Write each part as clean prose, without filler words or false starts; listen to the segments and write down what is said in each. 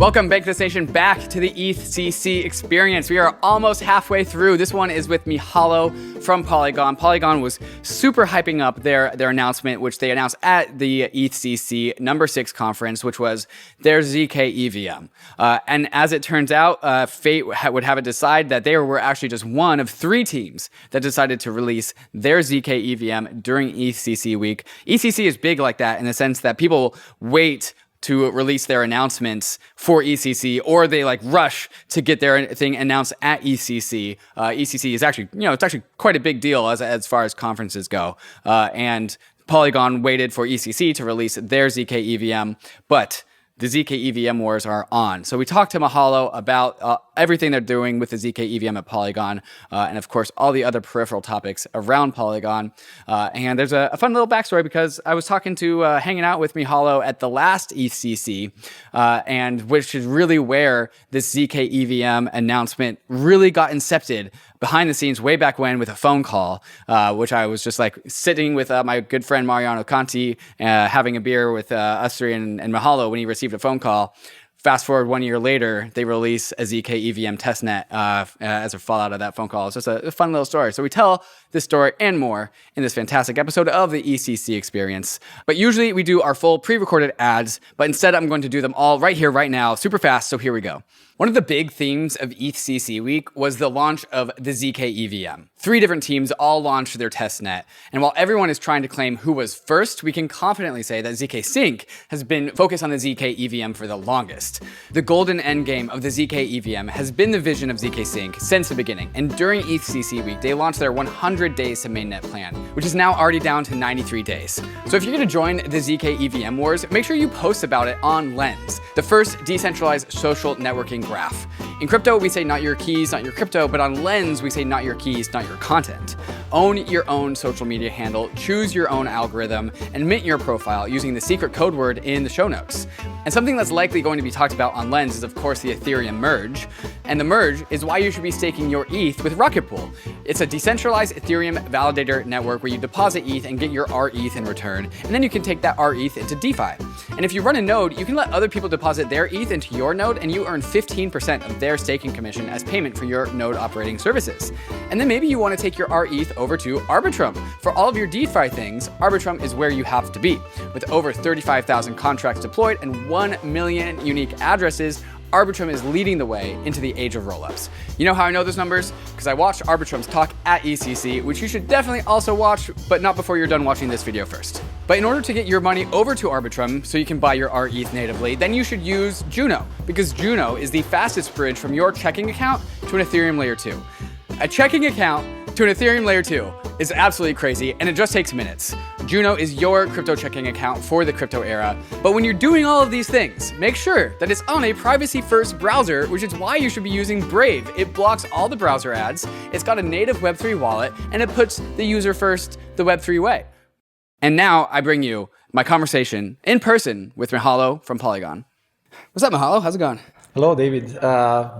Welcome, Bankless Nation, back to the EthCC experience. We are almost halfway through. This one is with Mihailo from Polygon. Polygon was super hyping up their announcement, which they announced at the EthCC #6 conference, which was their zkEVM. And as it turns out, fate would have it decide that they were actually just one of 3 teams that decided to release their zkEVM during EthCC week. EthCC is big like that in the sense that people wait to release their announcements for EthCC, or they like rush to get their thing announced at EthCC. EthCC is actually, it's actually quite a big deal as far as conferences go. And Polygon waited for EthCC to release their zkEVM, but the zkEVM wars are on. So we talked to Mihailo about everything they're doing with the zkEVM at Polygon, and of course all the other peripheral topics around Polygon. And there's a fun little backstory, because I was hanging out with Mihailo at the last EthCC, and which is really where this zkEVM announcement really got incepted behind the scenes way back when with a phone call, which I was just like sitting with my good friend Mariano Conti, having a beer with us three and Mihailo when he received a phone call. Fast forward 1 year later, they release a zkEVM testnet as a fallout of that phone call. It's just a fun little story. So we tell this story and more in this fantastic episode of the EthCC experience. But usually we do our full pre-recorded ads, but instead I'm going to do them all right here, right now, super fast. So here we go. One of the big themes of EthCC week was the launch of the zkEVM. 3 different teams all launched their testnet. And while everyone is trying to claim who was first, we can confidently say that ZKSYNC has been focused on the zkEVM for the longest. The golden endgame of the zkEVM has been the vision of ZKSYNC since the beginning. And during EthCC week, they launched their 100 days to mainnet plan, which is now already down to 93 days. So if you're going to join the zkEVM wars, make sure you post about it on Lens, the first decentralized social networking graph. In crypto, we say not your keys, not your crypto, but on Lens, we say not your keys, not your content. Own your own social media handle, choose your own algorithm, and mint your profile using the secret code word in the show notes. And something that's likely going to be talked about on Lens is, of course, the Ethereum merge. And the merge is why you should be staking your ETH with Rocket Pool. It's a decentralized Ethereum validator network where you deposit ETH and get your RETH in return. And then you can take that RETH into DeFi. And if you run a node, you can let other people deposit their ETH into your node, and you earn 15% of their staking commission as payment for your node operating services. And then maybe you want to take your RETH over to ARBITRUM. For all of your DeFi things, ARBITRUM is where you have to be. With over 35,000 contracts deployed and 1 million unique addresses, ARBITRUM is leading the way into the age of rollups. You know how I know those numbers? Because I watched ARBITRUM's talk at EthCC, which you should definitely also watch, but not before you're done watching this video first. But in order to get your money over to ARBITRUM so you can buy your RETH natively, then you should use JUNO, because JUNO is the fastest bridge from your checking account to an Ethereum Layer 2. A checking account to an Ethereum Layer 2 is absolutely crazy, and it just takes minutes. JUNO is your crypto checking account for the crypto era. But when you're doing all of these things, make sure that it's on a privacy-first browser, which is why you should be using Brave. It blocks all the browser ads, it's got a native Web3 wallet, and it puts the user first the Web3 way. And now I bring you my conversation in person with Mihailo from Polygon. What's up, Mihailo? How's it going? Hello, David.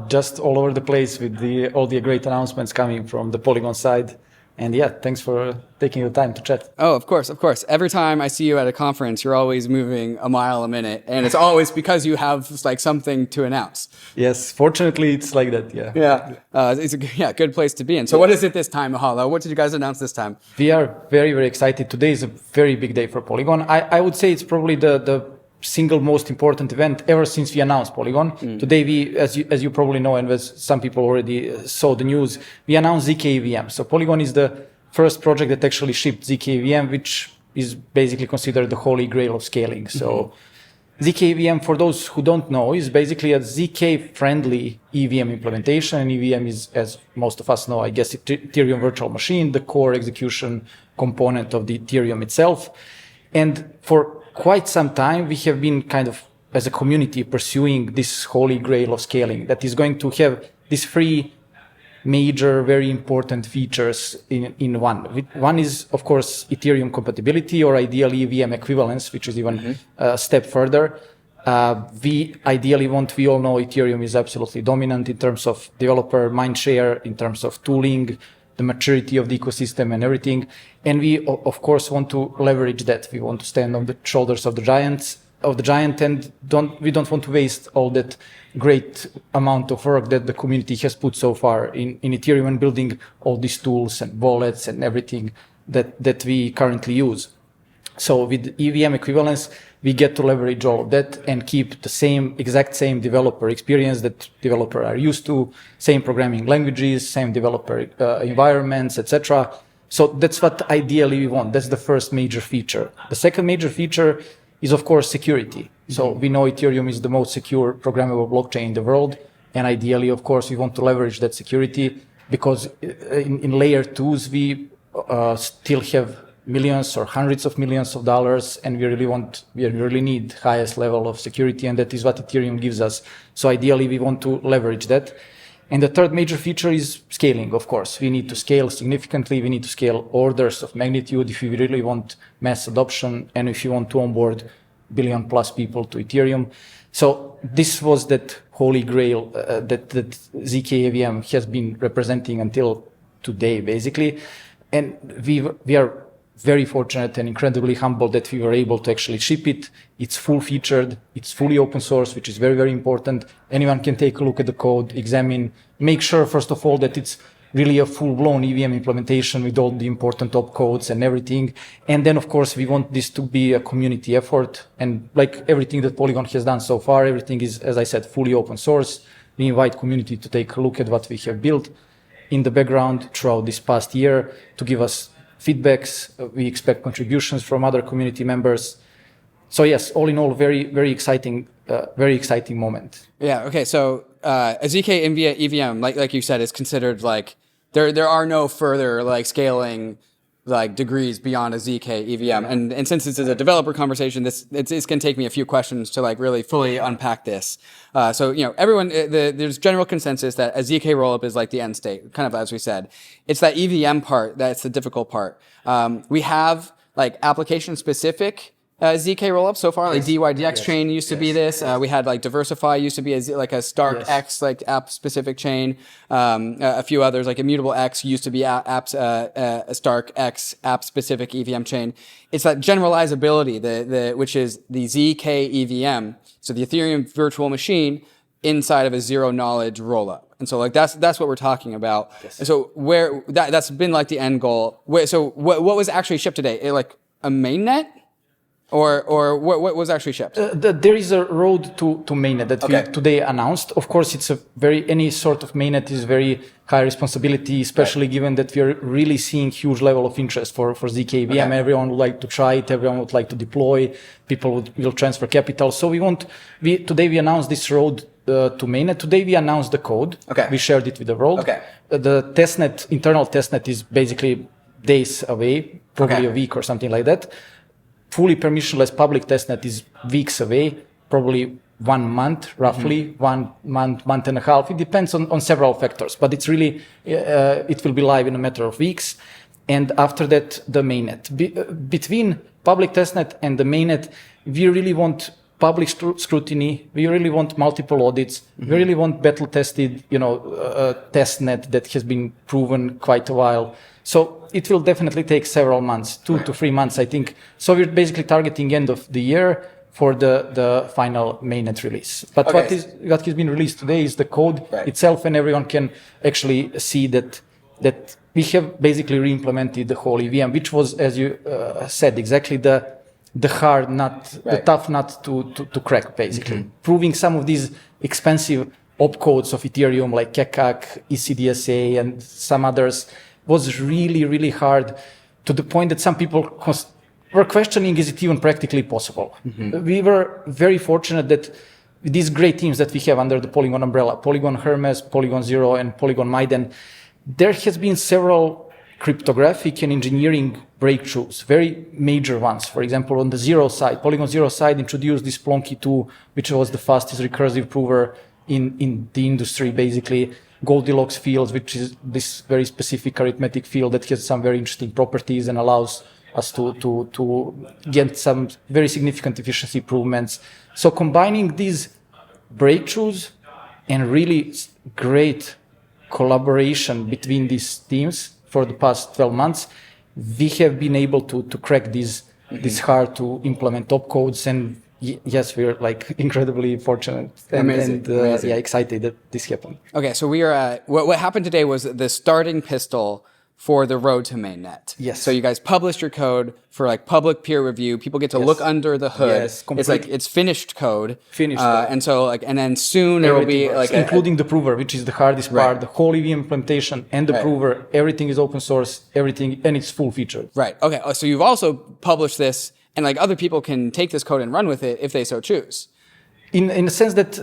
Just all over the place with all the great announcements coming from the Polygon side. And yeah, thanks for taking the time to chat. Oh, of course, of course. Every time I see you at a conference, you're always moving a mile a minute. And it's always because you have like something to announce. Yes, fortunately, it's like that, yeah. Yeah, it's a good place to be in. So what is it this time, Mihailo? What did you guys announce this time? We are very, very excited. Today is a very big day for Polygon. I would say it's probably the single most important event ever since we announced Polygon. Today, we, as you probably know, and as some people already saw the news, we announced zkEVM. So Polygon is the first project that actually shipped zkEVM, which is basically considered the holy grail of scaling. So zkEVM, for those who don't know, is basically a zk-friendly EVM implementation. And EVM is, as most of us know, I guess, Ethereum virtual machine, the core execution component of the Ethereum itself. And for quite some time, we have been kind of, as a community, pursuing this holy grail of scaling that is going to have these 3 major, very important features in one. One is, of course, Ethereum compatibility, or ideally EVM equivalence, which is even a step further. We ideally we all know Ethereum is absolutely dominant in terms of developer mindshare, in terms of tooling, the maturity of the ecosystem and everything. And we, of course, want to leverage that. We want to stand on the shoulders of the giants. of the giant, and we don't want to waste all that great amount of work that the community has put so far in Ethereum and building all these tools and wallets and everything that we currently use. So with EVM equivalence, we get to leverage all of that and keep the exact same developer experience that developers are used to, same programming languages, same developer environments, etc. So that's what ideally we want. That's the first major feature. The second major feature is, of course, security. So we know Ethereum is the most secure programmable blockchain in the world. And ideally, of course, we want to leverage that security because in layer 2s, we still have millions or hundreds of millions of dollars, and we really need highest level of security, and that is what Ethereum gives us. So ideally, we want to leverage that. And the third major feature is scaling, of course. We need to scale significantly. We need to scale orders of magnitude if we really want mass adoption and if you want to onboard billion plus people to Ethereum. So this was that holy grail that zkEVM has been representing until today, basically. And we are very fortunate and incredibly humbled that we were able to actually ship it. It's full featured, it's fully open source, which is very, very important. Anyone can take a look at the code, examine, make sure, first of all, that it's really a full-blown EVM implementation with all the important opcodes and everything. And then, of course, we want this to be a community effort. And like everything that Polygon has done so far, everything is, as I said, fully open source. We invite community to take a look at what we have built in the background throughout this past year to give us feedbacks. We expect contributions from other community members. So yes, all in all, very, very exciting moment. Yeah. Okay. So a zkEVM, like you said, is considered like there are no further like scaling like degrees beyond a zkEVM, and since this is a developer conversation, it's going to take me a few questions to like really fully unpack this. So everyone, there's general consensus that a zk rollup is like the end state, kind of as we said. It's that EVM part that's the difficult part. We have like application specific zk rollup so far, like DYDX chain used to be this. We had like Diversify used to be like a Stark X like app specific chain. A few others like Immutable X used to be a Stark X app specific EVM chain. It's that generalizability, which is the zkEVM, so the Ethereum virtual machine inside of a zero knowledge rollup. And so like that's what we're talking about. Yes. And so that's been like the end goal. So what was actually shipped today? Like a mainnet? Or what was actually shipped? There is a road to mainnet that we today announced. Of course, it's any sort of mainnet is very high responsibility, especially given that we are really seeing huge level of interest for zkEVM. Everyone would like to try it. Everyone would like to deploy. People will transfer capital. So today we announced this road to mainnet. Today we announced the code. We shared it with the world. The testnet, internal testnet, is basically days away, probably a week or something like that. Fully permissionless public testnet is weeks away, probably 1 month, roughly 1 month and a half. It depends on several factors, but it's really, it will be live in a matter of weeks. And after that, the mainnet. Between public testnet and the mainnet, we really want public scrutiny. We really want multiple audits. We really want battle tested, testnet that has been proven quite a while. So it will definitely take several months, 2 to 3 months, I think. So we're basically targeting end of the year for the final mainnet release. But what has been released today is the code itself, and everyone can actually see that we have basically re-implemented the whole EVM, which was, as you said, exactly the hard nut, the tough nut to crack, basically. Proving some of these expensive opcodes of Ethereum like KEKAK, ECDSA, and some others was really, really hard, to the point that some people were questioning, is it even practically possible? We were very fortunate that these great teams that we have under the Polygon umbrella, Polygon Hermes, Polygon Zero, and Polygon Maiden, there has been several cryptographic and engineering breakthroughs, very major ones. For example, on the Zero side, Polygon Zero side introduced this Plonky 2, which was the fastest recursive prover in the industry, basically. Goldilocks fields, which is this very specific arithmetic field that has some very interesting properties and allows us to get some very significant efficiency improvements. So combining these breakthroughs and really great collaboration between these teams for the past 12 months, we have been able to crack these hard to implement opcodes, and Yes, we're like incredibly fortunate and yeah, excited that this happened. Okay, so we are at, what happened today was the starting pistol for the road to mainnet. Yes. So you guys published your code for like public peer review. People get to look under the hood. Yes, it's like it's finished code. Finished. And so like, and then soon there will be like including the prover, which is the hardest part. The whole EVM implementation and the prover, everything is open source. Everything and it's full featured. Right. Okay. So you've also published this, and like other people can take this code and run with it if they so choose. In the sense that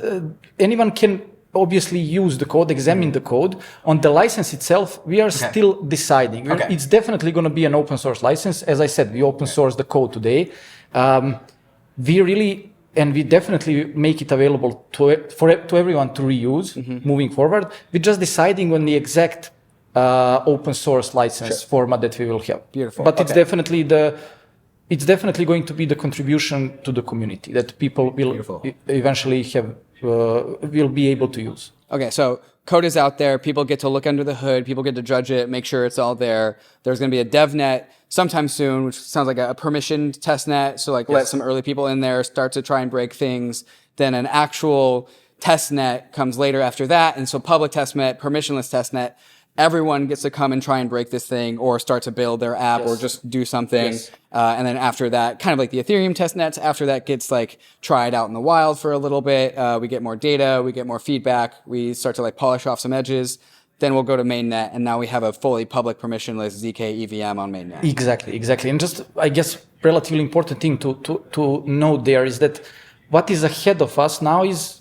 anyone can obviously use the code, examine the code. On the license itself, we are still deciding. It's definitely going to be an open source license. As I said, we open source the code today. We definitely make it available to everyone to reuse moving forward. We're just deciding on the exact open source license format that we will have. Beautiful. But it's definitely going to be the contribution to the community that people will eventually have, will be able to use. Okay, so code is out there. People get to look under the hood. People get to judge it, make sure it's all there. There's going to be a DevNet sometime soon, which sounds like a permissioned testnet. So like let some early people in there start to try and break things. Then an actual testnet comes later after that. And so public testnet, permissionless testnet. Everyone gets to come and try and break this thing or start to build their app or just do something. And then after that, kind of like the Ethereum testnets, after that gets like tried out in the wild for a little bit. We get more data, we get more feedback. We start to like polish off some edges. Then we'll go to mainnet. And now we have a fully public permissionless zkEVM on mainnet. Exactly. And just, I guess, relatively important thing to note there is that what is ahead of us now is,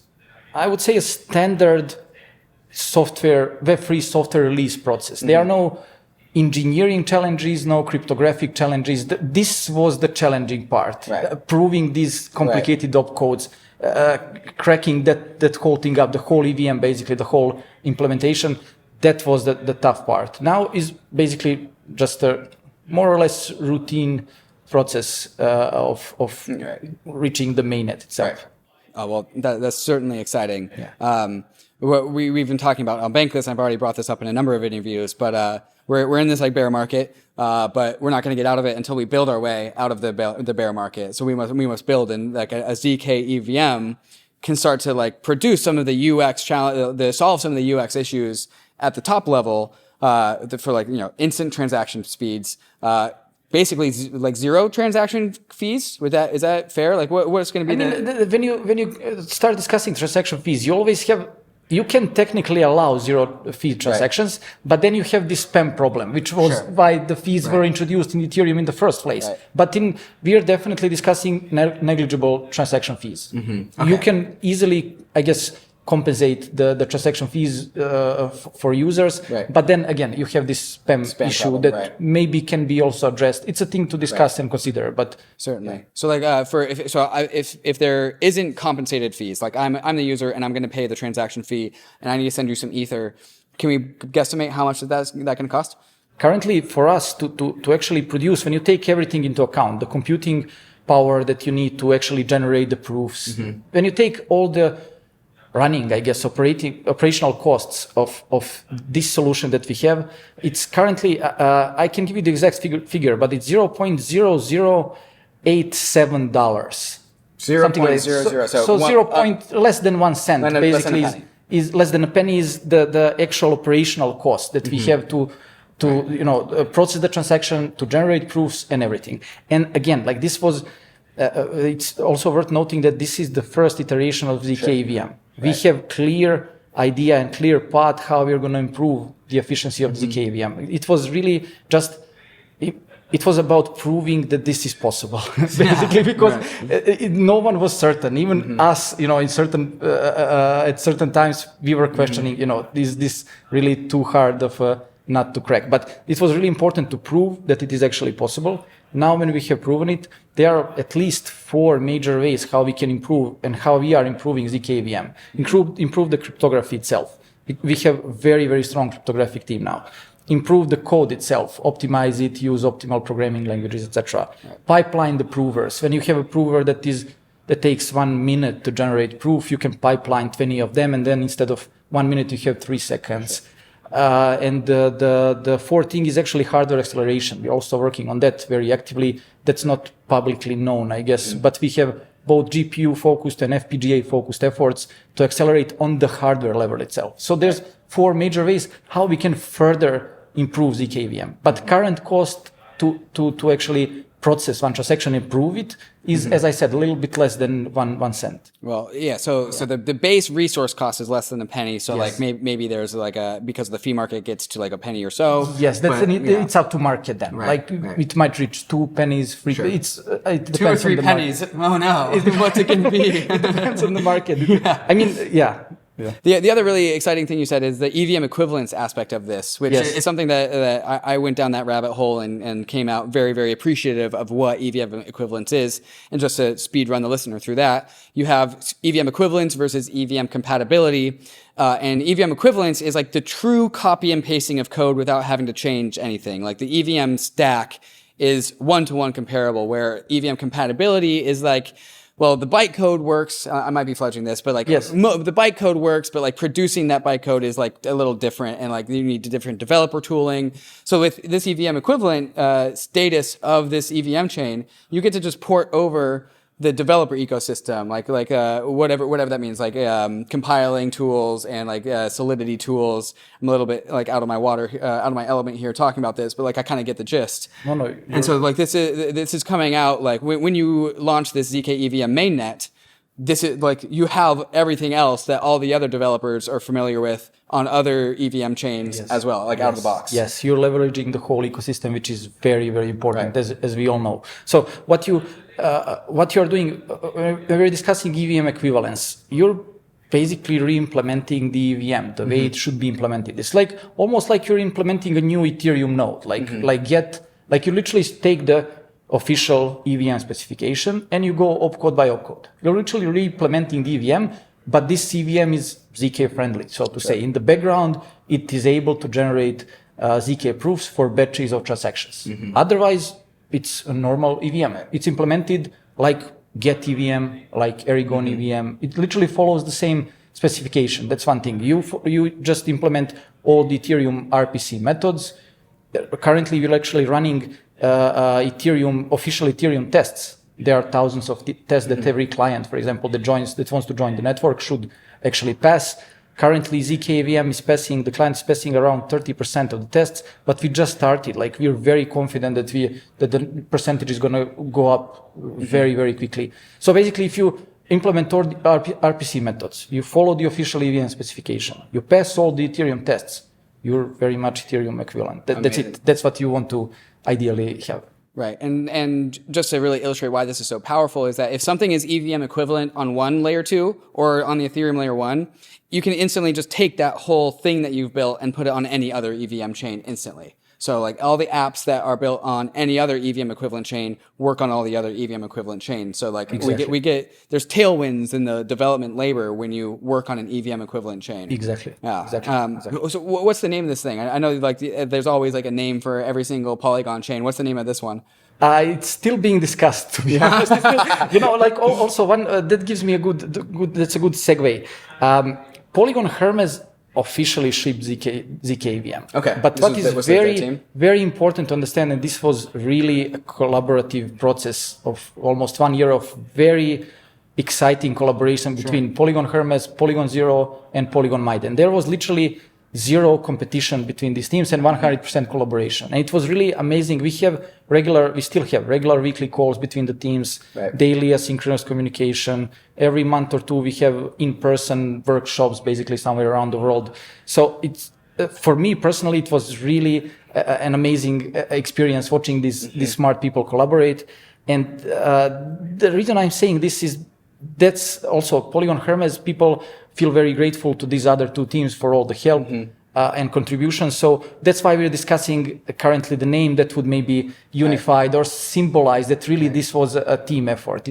I would say, a standard Web3 software release process. There are no engineering challenges, no cryptographic challenges. This was the challenging part, proving these complicated opcodes, cracking that whole thing up, the whole EVM, basically the whole implementation. That was the tough part. Now is basically just a more or less routine process of reaching the mainnet itself. Oh, well, that's certainly exciting. What we've been talking about on Bankless, I've already brought this up in a number of interviews, but we're in this like bear market, but we're not going to get out of it until we build our way out of the bear market. So we must build, and like a zkEVM can start to like produce some of the UX challenge, solve some of the UX issues at the top level for like instant transaction speeds. Basically, like zero transaction fees. Is that fair? Like, what's going to be when you start discussing transaction fees, you always have. You can technically allow zero fee transactions, but then you have this spam problem, which was why the fees were introduced in Ethereum in the first place. But we are definitely discussing negligible transaction fees. You can easily, I guess, compensate the transaction fees for users. But then again, you have this spam issue problem, that maybe can be also addressed. It's a thing to discuss and consider, but certainly. So like if there isn't compensated fees, like I'm the user and I'm going to pay the transaction fee and I need to send you some Ether, can we guesstimate how much that can cost? Currently, for us to actually produce, when you take everything into account, the computing power that you need to actually generate the proofs, when you take all the running, I guess, operational costs of this solution that we have, it's currently, I can give you the exact figure, but it's $0.0087. $0.00. So less than 1 cent, basically, is less than a penny is the actual operational cost that we have to process the transaction, to generate proofs and everything. And again, like this was, it's also worth noting that this is the first iteration of zkEVM. We have clear idea and clear path how we're going to improve the efficiency of zkEVM. It was really just, it was about proving that this is possible, basically, because no one was certain. Even us, in certain at certain times, we were questioning, is this really too hard of a nut to crack? But it was really important to prove that it is actually possible. Now, when we have proven it, there are at least 4 major ways how we can improve and how we are improving zkEVM. Improve the cryptography itself. We have very, very strong cryptographic team now. Improve the code itself, optimize it, use optimal programming languages, etc. Pipeline the provers. When you have a prover that takes 1 minute to generate proof, you can pipeline 20 of them, and then instead of 1 minute, you have 3 seconds. And the fourth thing is actually hardware acceleration. We're also working on that very actively. That's not publicly known, I guess, but we have both GPU focused and FPGA focused efforts to accelerate on the hardware level itself. So there's 4 major ways how we can further improve zkEVM. But current cost to actually process one transaction, improve it, is, as I said, a little bit less than one cent. Well, yeah. So the base resource cost is less than a penny. So like maybe there's like because the fee market gets to like a penny or so. Yes, it's up to market then. Right, it might reach 2 pennies, 3. Sure. It 2 or 3 pennies. Oh no, what's it going to be? It depends on the market. Yeah. I mean, yeah. Yeah. The other really exciting thing you said is the EVM equivalence aspect of this, which is something that I went down that rabbit hole and came out very, very appreciative of what EVM equivalence is. And just to speed run the listener through that, you have EVM equivalence versus EVM compatibility. And EVM equivalence is like the true copy and pasting of code without having to change anything. Like the EVM stack is one-to-one comparable, where EVM compatibility is like, well, the bytecode works. I might be fudging this, but like the bytecode works, but like producing that bytecode is like a little different, and like you need different developer tooling. So with this EVM equivalent status of this EVM chain, you get to just port over the developer ecosystem, like whatever that means, like compiling tools and like Solidity tools. I'm a little bit like out of my element here talking about this, but like I kind of get the gist. No, and so like this is coming out like when you launch this zkEVM mainnet, this is like you have everything else that all the other developers are familiar with on other EVM chains as well, like out of the box. Yes, you're leveraging the whole ecosystem, which is very, very important, as we all know. So what you're doing, when we're discussing EVM equivalence, you're basically re-implementing the EVM the way it should be implemented. It's like almost like you're implementing a new Ethereum node, like you literally take the official EVM specification and you go opcode by opcode. You're literally re-implementing the EVM, but this EVM is ZK friendly, so to say. In the background, it is able to generate ZK proofs for batches of transactions. Otherwise, it's a normal EVM. It's implemented like Get EVM, like Aragon EVM. It literally follows the same specification. That's one thing. You just implement all the Ethereum RPC methods. Currently, we're actually running official Ethereum tests. There are thousands of tests that every client, for example, that wants to join the network should actually pass. Currently, zkEVM the client is passing around 30% of the tests, but we just started. Like we're very confident that the percentage is going to go up very, very quickly. So basically, if you implement all the RPC methods, you follow the official EVM specification, you pass all the Ethereum tests, you're very much Ethereum equivalent. That's it. That's what you want to ideally have. Right. And just to really illustrate why this is so powerful is that if something is EVM equivalent on one layer 2 or on the Ethereum layer 1, you can instantly just take that whole thing that you've built and put it on any other EVM chain instantly. So like all the apps that are built on any other EVM equivalent chain work on all the other EVM equivalent chains. So like we get there's tailwinds in the development labor when you work on an EVM equivalent chain. Exactly. Yeah. Exactly. So what's the name of this thing? I know like there's always like a name for every single Polygon chain. What's the name of this one? It's still being discussed, to be honest. Like also one that gives me that's a good segue. Polygon Hermes officially shipped zkEVM. Okay. But what is very important to understand, and this was really a collaborative process of almost 1 year of very exciting collaboration between Polygon Hermes, Polygon Zero, and Polygon Mainnet. And there was literally zero competition between these teams and 100% collaboration. And it was really amazing. We still have regular weekly calls between the teams, daily asynchronous communication. Every month or two, we have in-person workshops, basically somewhere around the world. So it's, for me personally, it was really an amazing experience watching these smart people collaborate. And the reason I'm saying this is that's also Polygon Hermes people feel very grateful to these other two teams for all the help and contributions. So that's why we're discussing currently the name that would maybe unified or symbolize that really this was a team effort.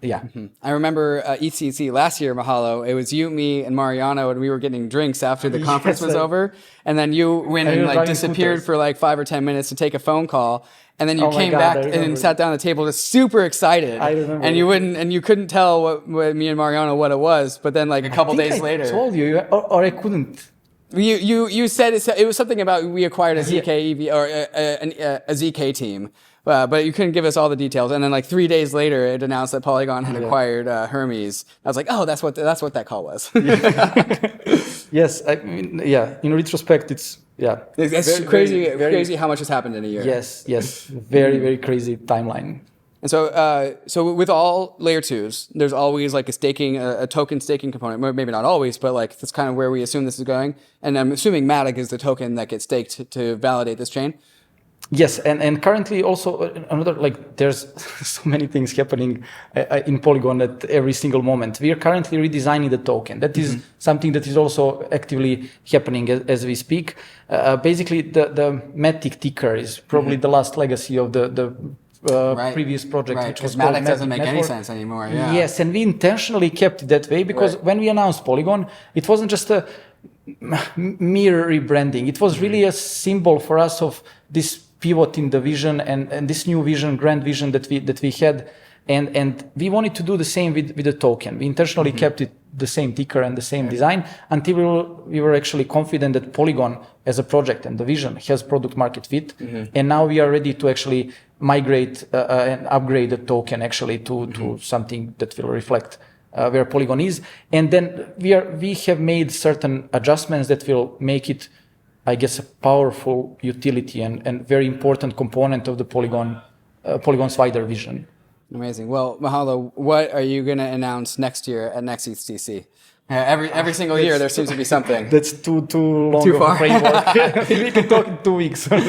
I remember EthCC last year, Mihailo. It was you, me, and Mariano, and we were getting drinks after the conference was over. And then you went and like disappeared for like 5 or 10 minutes to take a phone call. And then you came back and sat down at the table just super excited. I remember. And you couldn't tell what me and Mariano what it was. But then like a couple days later. I told you, or I couldn't. You said it was something about we acquired a ZK EV or a ZK team. but you couldn't give us all the details. And then like 3 days later, it announced that Polygon had acquired Hermes. I was like, oh, that's what that call was. Yes, I mean, yeah. In retrospect, it's it's crazy, crazy how much has happened in a year. Yes, very crazy timeline. And so with all layer 2s, there's always like a token staking component. Maybe not always, but like that's kind of where we assume this is going. And I'm assuming Matic is the token that gets staked to validate this chain. Yes, and currently also another, like, there's so many things happening in Polygon at every single moment. We are currently redesigning the token. That is something that is also actively happening as we speak. Basically, the Matic ticker is probably the last legacy of the previous project, which was called Matic doesn't make Network. any sense anymore. Yeah. Yes, and we intentionally kept it that way because when we announced Polygon, it wasn't just a mere rebranding. It was really a symbol for us of this pivot in the vision and this new vision, grand vision that we had, and we wanted to do the same with the token. We intentionally kept it the same ticker and the same design until we were actually confident that Polygon as a project and the vision has product market fit, and now we are ready to actually migrate and upgrade the token actually to something that will reflect where Polygon is, and then we have made certain adjustments that will make it, I guess, a powerful utility and very important component of the Polygon's wider vision. Amazing. Well, Mihailo, what are you going to announce next year at next EthCC? Every single year there seems to be something. That's too long Too of far. a framework. We can talk in 2 weeks. But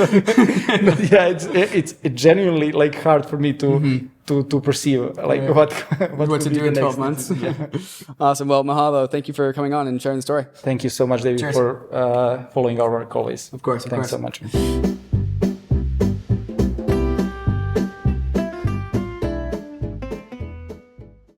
yeah, it's genuinely like hard for me to perceive like what to do in 12 months. Awesome. Well, Mihailo, thank you for coming on and sharing the story. Thank you so much, David, for following our work always. Of course. Thanks so much.